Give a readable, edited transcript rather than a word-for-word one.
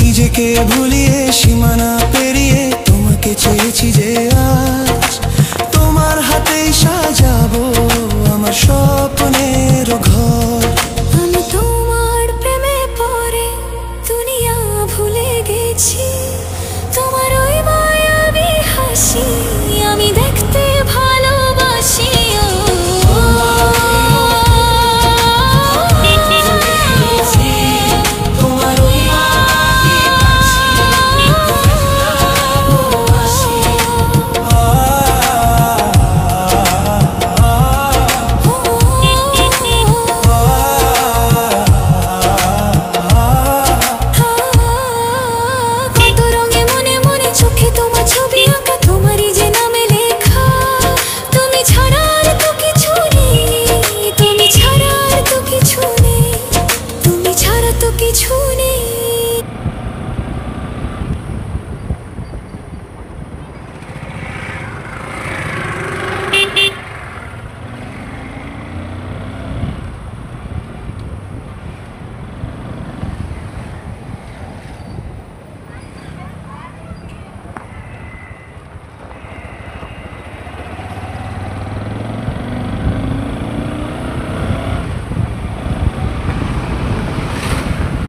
নিজেকে ভুলিয়ে সীমানা পেরিয়ে তোমাকে চেয়েছি যে আজ তোমার হাতেই সাজাবো আমার স্বপ্নের ঘর। আমি তোমার প্রেমে পড়ে দুনিয়া ভুলে গেছি।